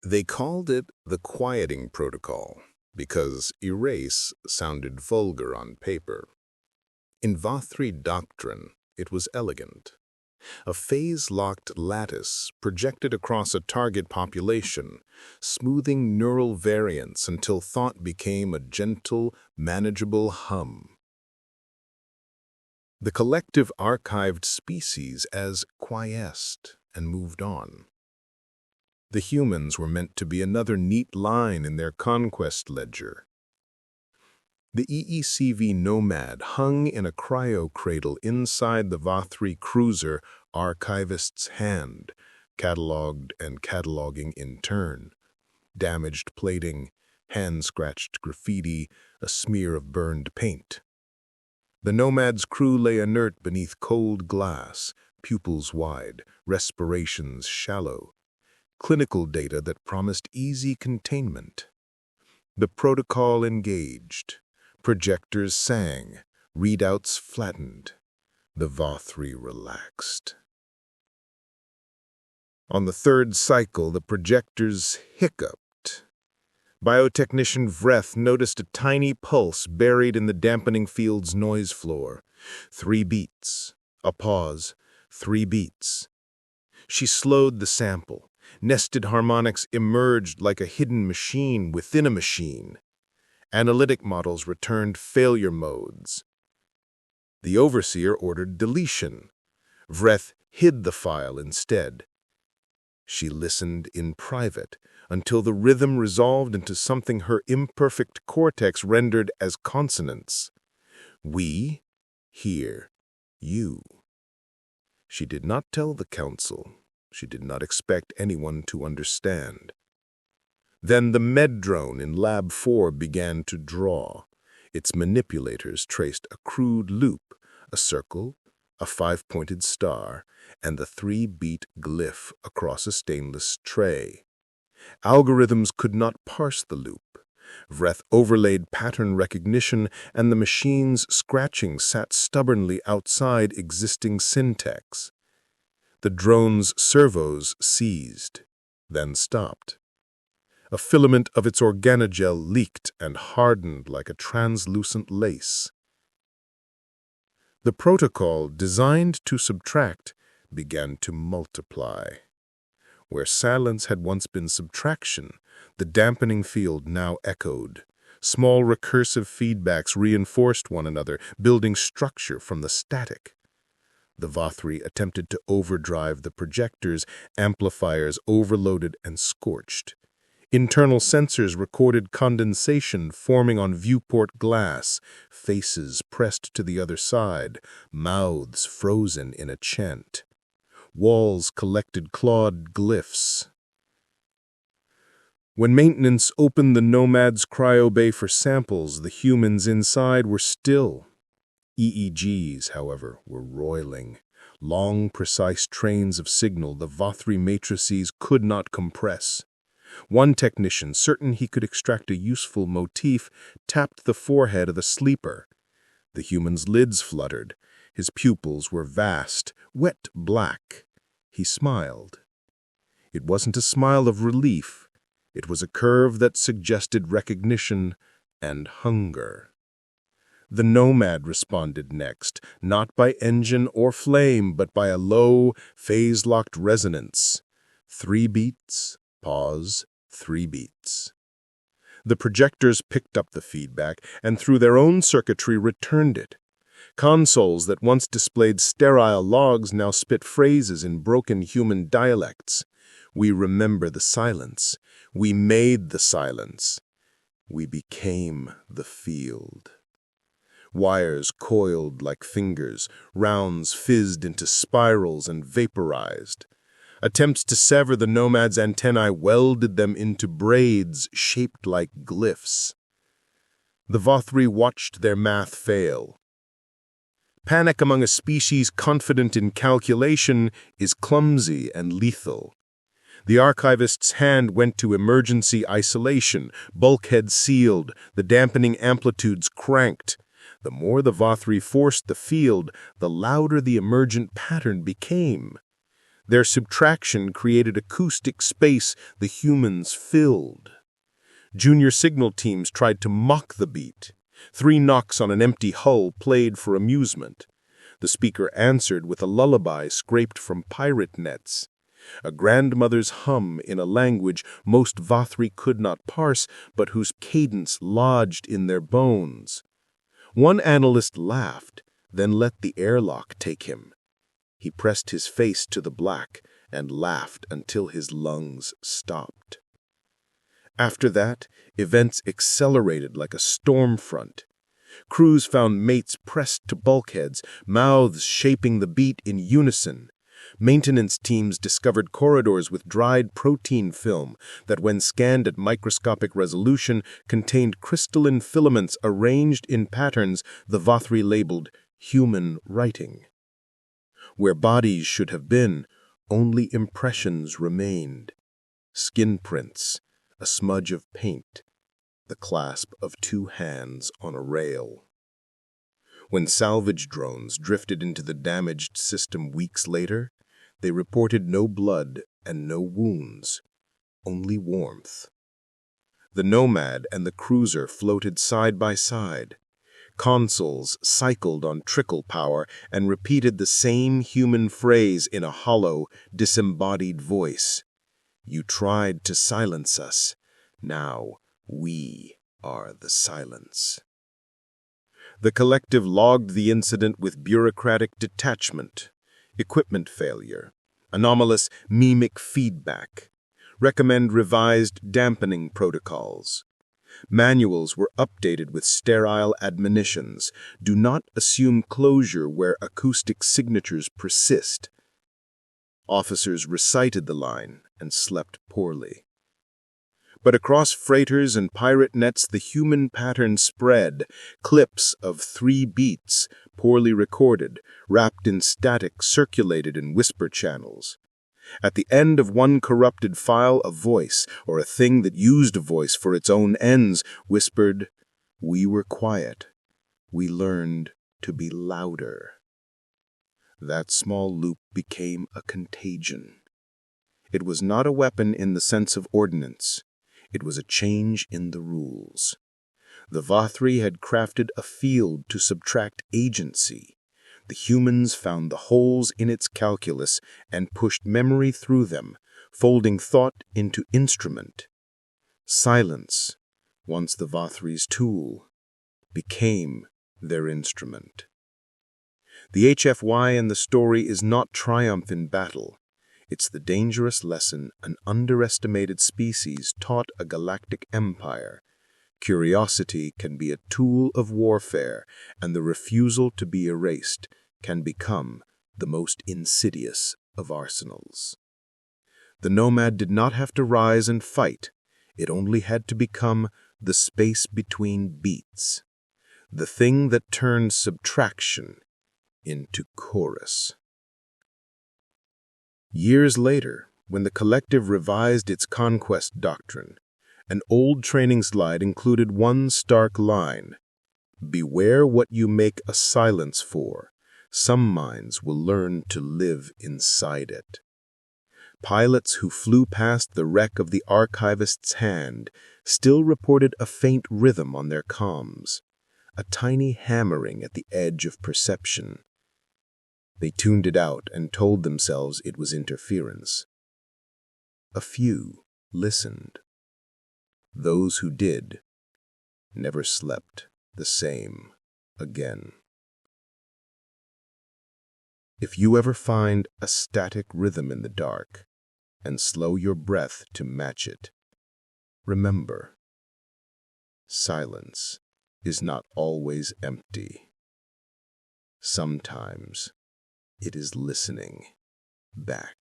They called it the quieting protocol because erase sounded vulgar on paper. In Vath'ri doctrine, it was elegant. A phase-locked lattice projected across a target population, smoothing neural variants until thought became a gentle, manageable hum. The collective archived species as quiesced and moved on. The humans were meant to be another neat line in their conquest ledger. The EECV Nomad hung in a cryo-cradle inside the Vath'ri cruiser archivist's hand, catalogued and cataloging in turn. Damaged plating, hand-scratched graffiti, a smear of burned paint. The Nomad's crew lay inert beneath cold glass, pupils wide, respirations shallow. Clinical data that promised easy containment. The protocol engaged. Projectors sang. Readouts flattened. The Vath'ri relaxed. On the third cycle, the projectors hiccuped. Biotechnician Vreth noticed a tiny pulse buried in the dampening field's noise floor. 3 beats. A pause. 3 beats. She slowed the sample. Nested harmonics emerged like a hidden machine within a machine. Analytic models returned failure modes. The overseer ordered deletion. Vreth hid the file instead. She listened in private until the rhythm resolved into something her imperfect cortex rendered as consonants. We hear you. She did not tell the council. She did not expect anyone to understand. Then the med-drone in Lab 4 began to draw. Its manipulators traced a crude loop, a circle, a 5-pointed star, and the 3-beat glyph across a stainless tray. Algorithms could not parse the loop. Vreth overlaid pattern recognition, and the machine's scratching sat stubbornly outside existing syntax. The drone's servos seized, then stopped. A filament of its organogel leaked and hardened like a translucent lace. The protocol, designed to subtract, began to multiply. Where silence had once been subtraction, the dampening field now echoed. Small recursive feedbacks reinforced one another, building structure from the static. The Vath'ri attempted to overdrive the projectors, amplifiers overloaded and scorched. Internal sensors recorded condensation forming on viewport glass, faces pressed to the other side, mouths frozen in a chant. Walls collected clawed glyphs. When maintenance opened the Nomad's cryobay for samples, the humans inside were still. EEGs, however, were roiling. Long, precise trains of signal the Vath'ri matrices could not compress. One technician, certain he could extract a useful motif, tapped the forehead of the sleeper. The human's lids fluttered. His pupils were vast, wet black. He smiled. It wasn't a smile of relief. It was a curve that suggested recognition and hunger. The Nomad responded next, not by engine or flame, but by a low, phase-locked resonance. 3 beats, pause, 3 beats. The projectors picked up the feedback and through their own circuitry returned it. Consoles that once displayed sterile logs now spit phrases in broken human dialects. We remember the silence. We made the silence. We became the field. Wires coiled like fingers, rounds fizzed into spirals and vaporized. Attempts to sever the Nomad's antennae welded them into braids shaped like glyphs. The Vath'ri watched their math fail. Panic among a species confident in calculation is clumsy and lethal. The archivist's hand went to emergency isolation, bulkhead sealed, the dampening amplitudes cranked. The more the Vath'ri forced the field, the louder the emergent pattern became. Their subtraction created acoustic space the humans filled. Junior signal teams tried to mock the beat. 3 knocks on an empty hull played for amusement. The speaker answered with a lullaby scraped from pirate nets. A grandmother's hum in a language most Vath'ri could not parse, but whose cadence lodged in their bones. One analyst laughed, then let the airlock take him. He pressed his face to the black and laughed until his lungs stopped. After that, events accelerated like a storm front. Crews found mates pressed to bulkheads, mouths shaping the beat in unison. Maintenance teams discovered corridors with dried protein film that, when scanned at microscopic resolution, contained crystalline filaments arranged in patterns the Vath'ri labeled human writing. Where bodies should have been, only impressions remained. Skin prints, a smudge of paint, the clasp of 2 hands on a rail. When salvage drones drifted into the damaged system weeks later, they reported no blood and no wounds, only warmth. The Nomad and the cruiser floated side by side. Consoles cycled on trickle power and repeated the same human phrase in a hollow, disembodied voice. You tried to silence us. Now we are the silence. The collective logged the incident with bureaucratic detachment, equipment failure, anomalous mimic feedback, recommend revised dampening protocols. Manuals were updated with sterile admonitions. Do not assume closure where acoustic signatures persist. Officers recited the line and slept poorly. But across freighters and pirate nets the human pattern spread, clips of 3 beats, poorly recorded, wrapped in static, circulated in whisper channels. At the end of one corrupted file, a voice, or a thing that used a voice for its own ends, whispered, "We were quiet. We learned to be louder." That small loop became a contagion. It was not a weapon in the sense of ordnance. It was a change in the rules. The Vath'ri had crafted a field to subtract agency. The humans found the holes in its calculus and pushed memory through them, folding thought into instrument. Silence, once the Vath'ri's tool, became their instrument. The HFY in the story is not triumph in battle. It's the dangerous lesson an underestimated species taught a galactic empire. Curiosity can be a tool of warfare, and the refusal to be erased can become the most insidious of arsenals. The Nomad did not have to rise and fight. It only had to become the space between beats, the thing that turned subtraction into chorus. Years later, when the collective revised its conquest doctrine, an old training slide included one stark line: "Beware what you make a silence for. Some minds will learn to live inside it." Pilots who flew past the wreck of the archivist's hand still reported a faint rhythm on their comms, a tiny hammering at the edge of perception. They tuned it out and told themselves it was interference. A few listened. Those who did never slept the same again. If you ever find a static rhythm in the dark and slow your breath to match it, remember, silence is not always empty. Sometimes it is listening back.